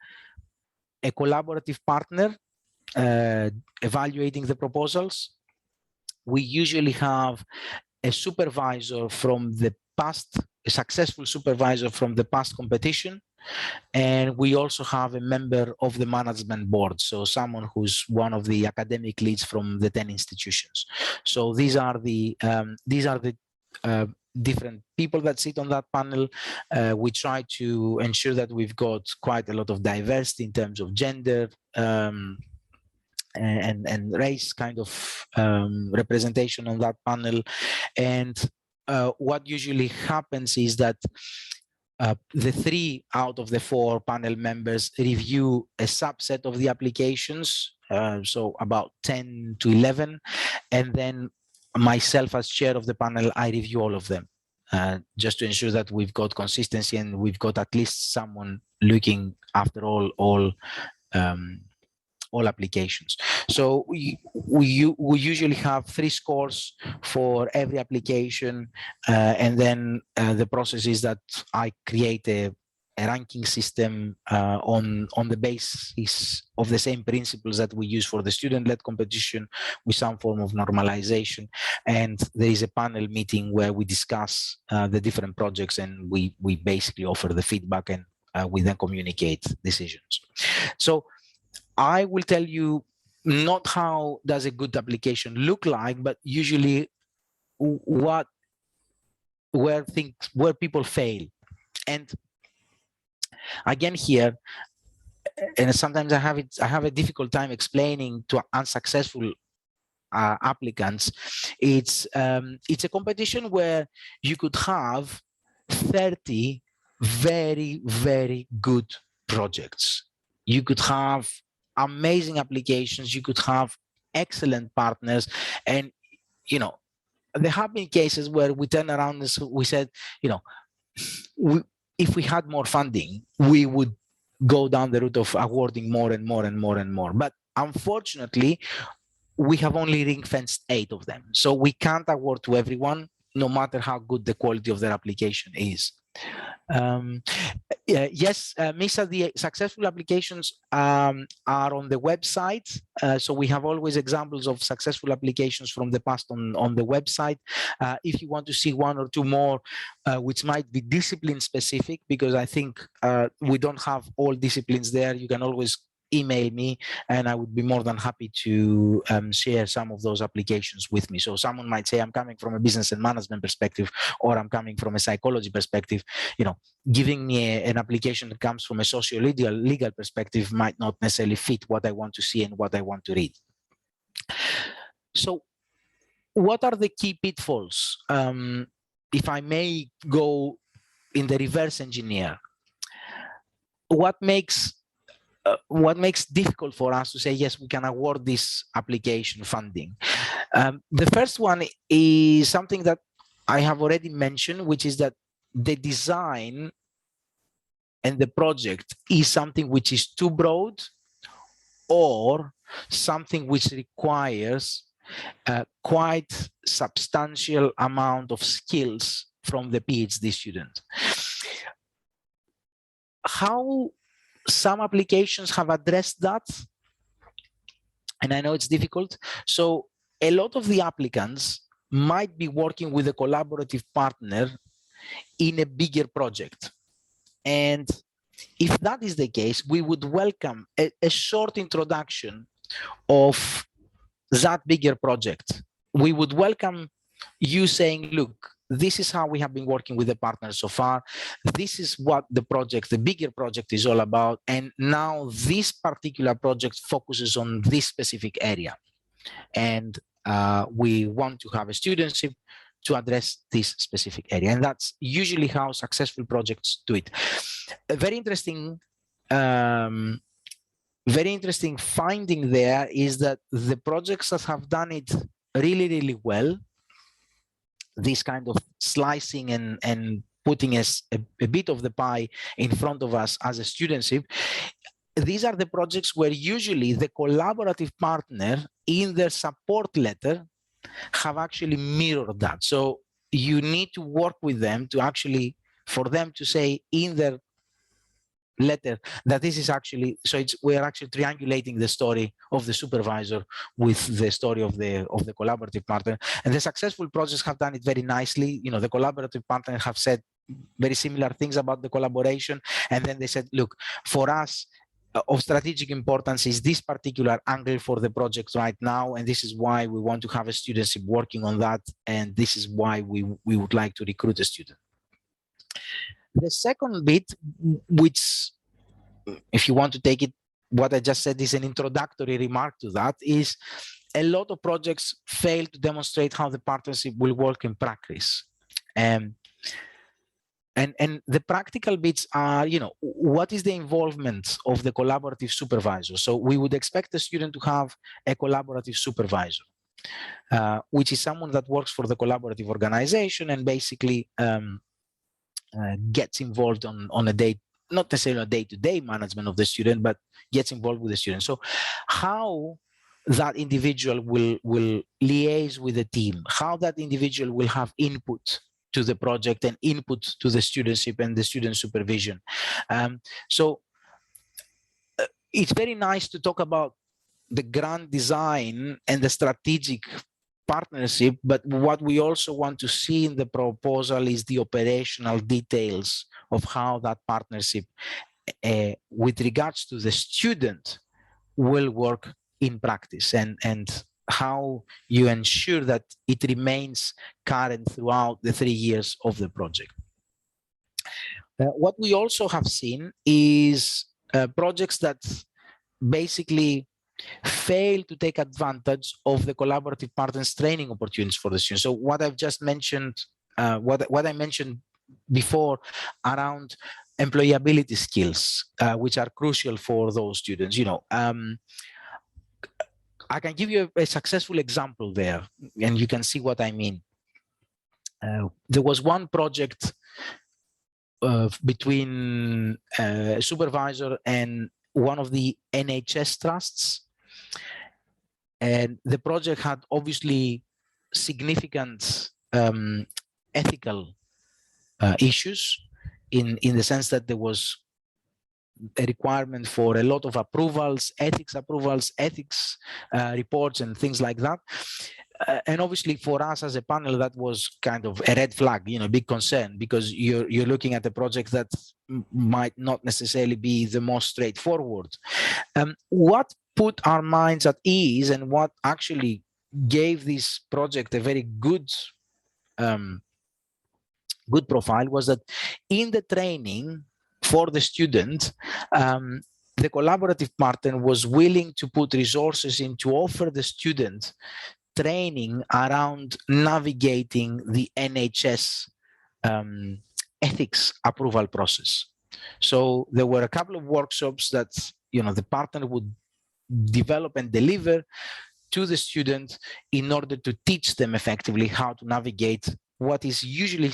a collaborative partner evaluating the proposals. We usually have a supervisor from the past, a successful supervisor from the past competition, and we also have a member of the management board, so someone who's one of the academic leads from the 10 institutions. So these are the different people that sit on that panel. We try to ensure that we've got quite a lot of diversity in terms of gender and race kind of representation on that panel. And what usually happens is that the 3 out of the 4 panel members review a subset of the applications, so about 10 to 11, and then myself as chair of the panel, I review all of them, just to ensure that we've got consistency and we've got at least someone looking after all applications. So we usually have 3 scores for every application, and then the process is that I create a ranking system on the basis of the same principles that we use for the student-led competition, with some form of normalization. And there is a panel meeting where we discuss the different projects, and we basically offer the feedback, and we then communicate decisions. So I will tell you not how does a good application look like, but usually where people fail. And again here, and sometimes I have a difficult time explaining to unsuccessful applicants. It's a competition where you could have 30 very, very good projects. You could have amazing applications, you could have excellent partners, and there have been cases where we turn around and we said, if we had more funding, we would go down the route of awarding more and more and more and more. But unfortunately, we have only ring-fenced 8 of them, so we can't award to everyone, no matter how good the quality of their application is. Yes, Misa, the successful applications are on the website. So we have always examples of successful applications from the past on the website. If you want to see 1 or 2 more, which might be discipline specific, because I think we don't have all disciplines there, you can always email me, and I would be more than happy to share some of those applications with me. So someone might say, I'm coming from a business and management perspective, or I'm coming from a psychology perspective. Giving me an application that comes from a socio-legal perspective might not necessarily fit what I want to see and what I want to read. So what are the key pitfalls? If I may go in the reverse engineer, what makes difficult for us to say, yes, we can award this application funding? The first one is something that I have already mentioned, which is that the design and the project is something which is too broad or something which requires a quite substantial amount of skills from the PhD student. How some applications have addressed that, and I know it's difficult. So a lot of the applicants might be working with a collaborative partner in a bigger project. And if that is the case, we would welcome a short introduction of that bigger project. We would welcome you saying, look, this is how we have been working with the partners so far. This is what the project, the bigger project, is all about. And now this particular project focuses on this specific area. And we want to have a studentship to address this specific area. And that's usually how successful projects do it. A very interesting finding there is that the projects that have done it really, really well, this kind of slicing and putting us a bit of the pie in front of us as a studentship, these are the projects where usually the collaborative partner in their support letter have actually mirrored that. So you need to work with them to actually, for them to say in their letter that this is actually, so it's, we're actually triangulating the story of the supervisor with the story of the collaborative partner. And the successful projects have done it very nicely. You know, the collaborative partner have said very similar things about the collaboration, and then they said, look, for us of strategic importance is this particular angle for the project right now, and this is why we want to have a studentship working on that, and this is why we would like to recruit a student. The second bit, which, if you want to take it, what I just said is an introductory remark to that, is a lot of projects fail to demonstrate how the partnership will work in practice. And the practical bits are, you know, what is the involvement of the collaborative supervisor? So we would expect the student to have a collaborative supervisor, which is someone that works for the collaborative organization and basically gets involved on a day, not necessarily a day-to-day management of the student, but gets involved with the student. So how that individual will liaise with the team, how that individual will have input to the project and input to the studentship and the student supervision. So it's very nice to talk about the grand design and the strategic partnership, but what we also want to see in the proposal is the operational details of how that partnership with regards to the student will work in practice, and how you ensure that it remains current throughout the 3 years of the project. What we also have seen is projects that basically fail to take advantage of the collaborative partners training opportunities for the students. So what I've just mentioned, what I mentioned before around employability skills, which are crucial for those students, you know, I can give you a successful example there, and you can see what I mean. There was one project between a supervisor and one of the NHS trusts, and the project had obviously significant ethical issues in the sense that there was a requirement for a lot of approvals, ethics reports and things like that. And obviously for us as a panel, that was kind of a red flag, you know, big concern, because you're looking at a project that might not necessarily be the most straightforward. What put our minds at ease and what actually gave this project a very good good profile was that in the training for the student, the collaborative partner was willing to put resources in to offer the student training around navigating the NHS ethics approval process. So there were a couple of workshops that, you know, the partner would develop and deliver to the student in order to teach them effectively how to navigate what is usually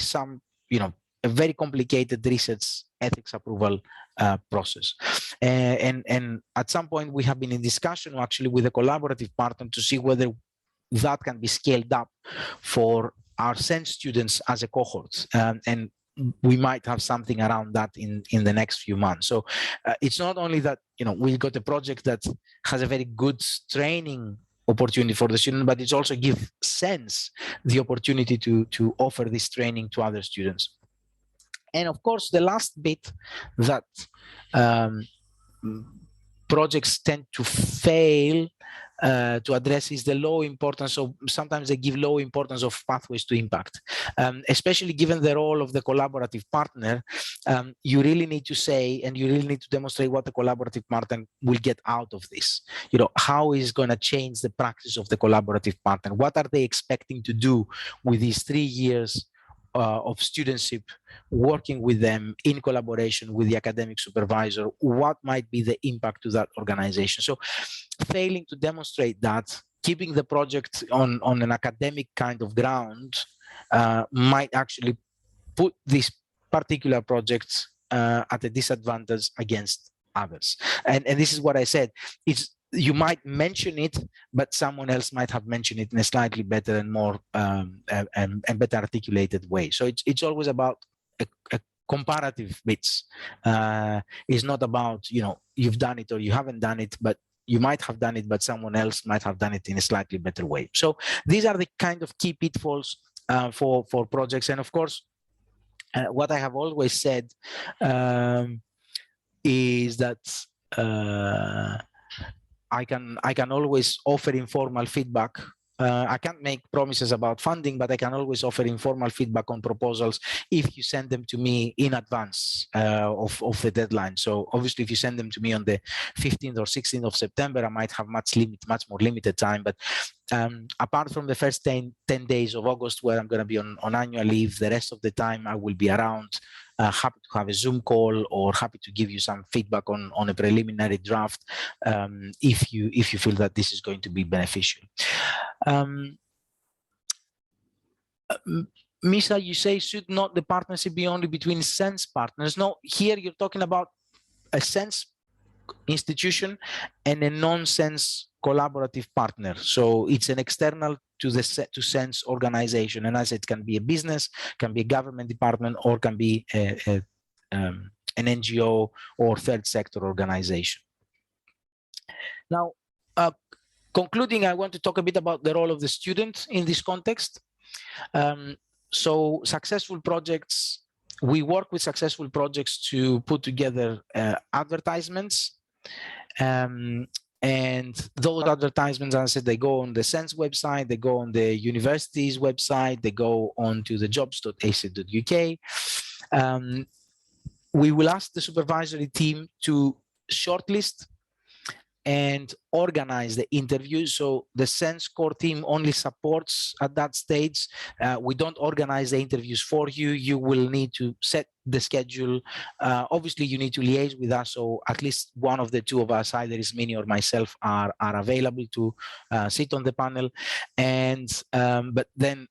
a very complicated research ethics approval process. And at some point we have been in discussion actually with a collaborative partner to see whether that can be scaled up for our SeNSS students as a cohort. And we might have something around that in the next few months. So it's not only that, we got a project that has a very good training opportunity for the student, but it's also give SeNSS the opportunity to offer this training to other students. And of course, the last bit that projects tend to fail to address is the low importance of, sometimes they give low importance of pathways to impact, especially given the role of the collaborative partner. You really need to say, and you really need to demonstrate what the collaborative partner will get out of this. How is going to change the practice of the collaborative partner? What are they expecting to do with these 3 years of studentship, working with them in collaboration with the academic supervisor? What might be the impact to that organization? So failing to demonstrate that, keeping the project on an academic kind of ground might actually put these particular projects at a disadvantage against others. And this is what I said. You might mention it, but someone else might have mentioned it in a slightly better and more and better articulated way. So it's always about a comparative bits. It's not about, you've done it or you haven't done it, but you might have done it, but someone else might have done it in a slightly better way. So these are the kind of key pitfalls for projects. And of course, what I have always said is that I can always offer informal feedback. I can't make promises about funding, but I can always offer informal feedback on proposals if you send them to me in advance of the deadline. So obviously, if you send them to me on the 15th or 16th of September, I might have much more limited time. But apart from the first 10 days of August, where I'm going to be on annual leave, the rest of the time I will be around. Happy to have a Zoom call or happy to give you some feedback on a preliminary draft if you feel that this is going to be beneficial. Misa, you say, should not the partnership be only between SeNSS partners? No, here you're talking about a SeNSS institution and a non-SeNSS collaborative partner. So it's an external to SeNSS organization. And as it can be a business, can be a government department, or can be an NGO or third sector organization. Now, concluding, I want to talk a bit about the role of the student in this context. So successful projects, we work with successful projects to put together advertisements. And those advertisements, as I said, they go on the SeNSS website, they go on the university's website, they go on to the jobs.ac.uk. We will ask the supervisory team to shortlist and organize the interviews. So the SeNSS core team only supports at that stage. We don't organize the interviews for you. You will need to set the schedule. Obviously, you need to liaise with us. So at least one of the two of us, either is Minnie or myself, are available to sit on the panel. And but then,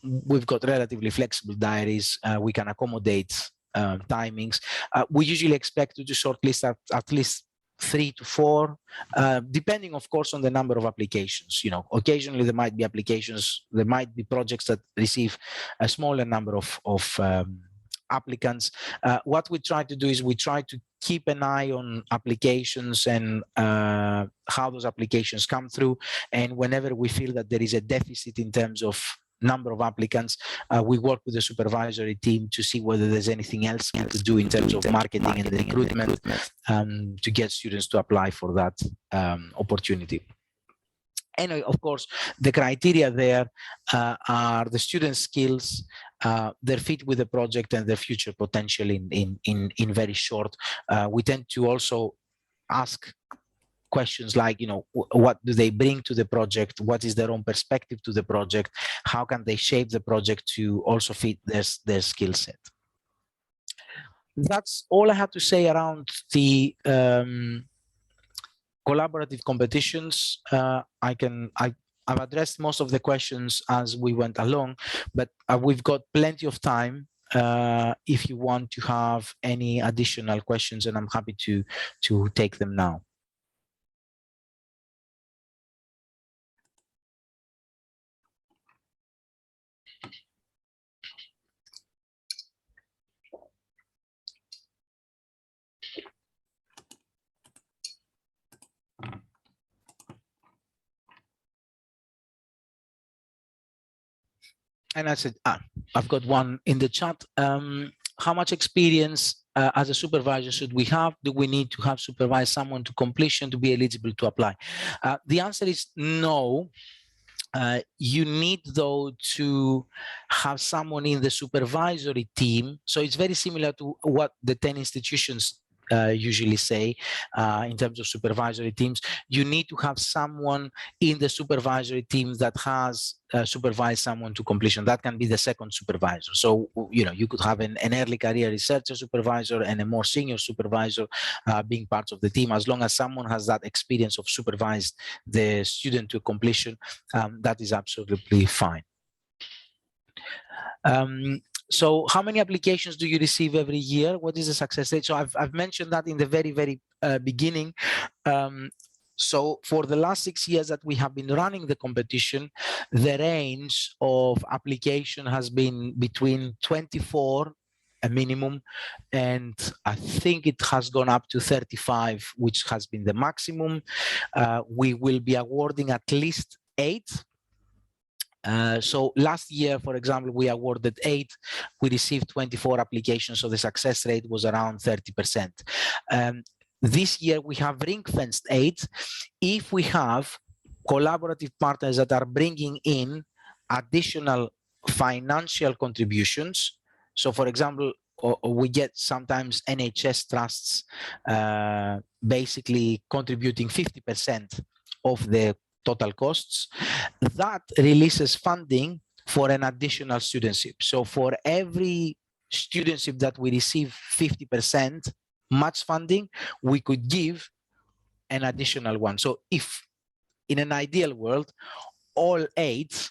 we've got relatively flexible diaries. We can accommodate timings. We usually expect to shortlist at least 3 to 4, depending, of course, on the number of applications. Occasionally there might be applications, there might be projects that receive a smaller number of applicants. What we try to do is we try to keep an eye on applications and how those applications come through. And whenever we feel that there is a deficit in terms of number of applicants, we work with the supervisory team to see whether there's anything else we could do in terms of marketing and recruitment to get students to apply for that opportunity. And of course, the criteria there are the students' skills, their fit with the project, and their future potential in very short. We tend to also ask questions like, what do they bring to the project? What is their own perspective to the project? How can they shape the project to also fit their skill set? That's all I have to say around the collaborative competitions, I've addressed most of the questions as we went along, but we've got plenty of time if you want to have any additional questions, and I'm happy to take them now. And I said, I've got one in the chat. How much experience as a supervisor should we have? Do we need to have supervised someone to completion to be eligible to apply? The answer is no. You need, though, to have someone in the supervisory team. So it's very similar to what the 10 institutions usually say in terms of supervisory teams. You need to have someone in the supervisory team that has supervised someone to completion. That can be the second supervisor. So, you know, you could have an early career researcher supervisor and a more senior supervisor being part of the team. As long as someone has that experience of supervised the student to completion, that is absolutely fine. So how many applications do you receive every year? What is the success rate? So I've mentioned that in the very beginning. So for the last 6 years that we have been running the competition, the range of application has been between 24 a minimum, and I think it has gone up to 35, which has been the maximum. We will be awarding at least 8. So last year, for example, we awarded 8. We received 24 applications, so the success rate was around 30%. This year, we have ring-fenced 8. If we have collaborative partners that are bringing in additional financial contributions, so for example, we get sometimes NHS trusts basically contributing 50% of the total costs, that releases funding for an additional studentship. So for every studentship that we receive 50% match funding, we could give an additional one. So if in an ideal world, all 8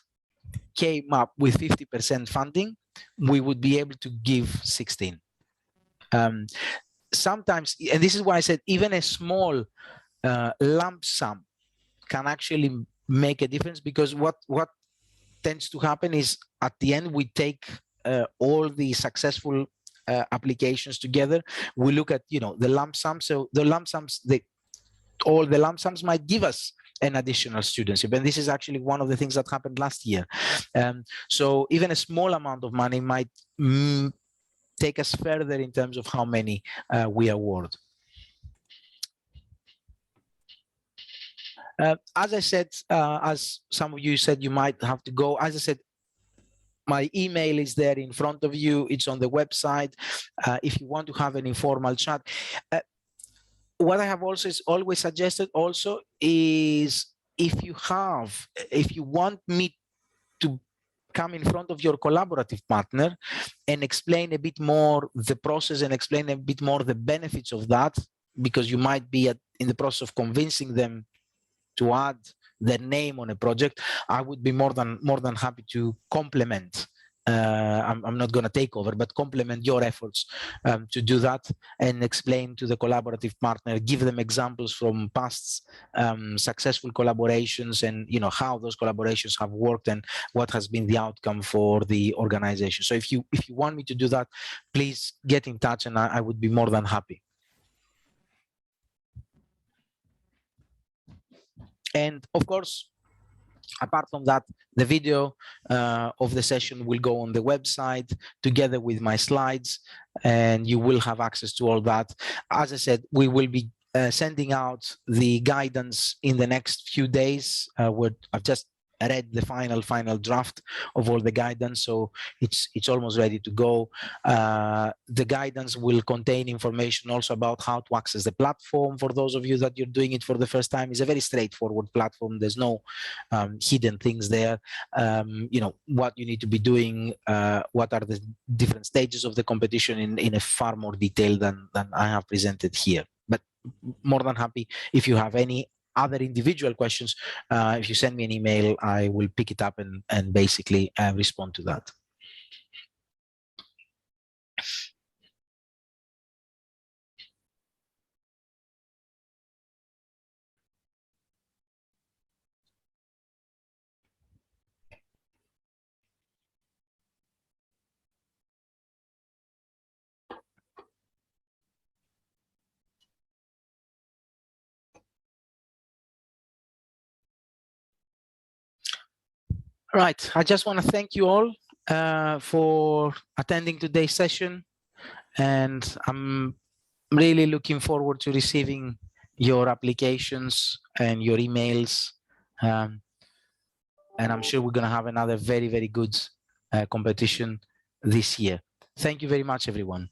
came up with 50% funding, we would be able to give 16. Sometimes, and this is why I said even a small lump sum can actually make a difference, because what tends to happen is at the end we take all the successful applications together. We look at, you know, the lump sum. So the lump sums, all the lump sums might give us an additional studentship, and this is actually one of the things that happened last year. So even a small amount of money might take us further in terms of how many we award. As I said, as some of you said, you might have to go. As I said, my email is there in front of you. It's on the website. If you want to have an informal chat. What I have also always suggested also is if you want me to come in front of your collaborative partner and explain a bit more the process and explain a bit more the benefits of that, because you might be in the process of convincing them to add their name on a project, I would be more than happy to complement. I'm not going to take over, but complement your efforts to do that and explain to the collaborative partner, give them examples from past successful collaborations, and you know how those collaborations have worked and what has been the outcome for the organization. So if you want me to do that, please get in touch, and I would be more than happy. And of course, apart from that, the video of the session will go on the website together with my slides, and you will have access to all that. As I said, we will be sending out the guidance in the next few days. I've just read the final draft of all the guidance, so it's almost ready to go. The guidance will contain information also about how to access the platform. For those of you that you're doing it for the first time, it's a very straightforward platform. There's no hidden things there. You know what you need to be doing, what are the different stages of the competition in a far more detail than I have presented here. But more than happy if you have any other individual questions. If you send me an email, I will pick it up and basically respond to that. Right. I just want to thank you all for attending today's session, and I'm really looking forward to receiving your applications and your emails. And I'm sure we're going to have another very, very good competition this year. Thank you very much, everyone.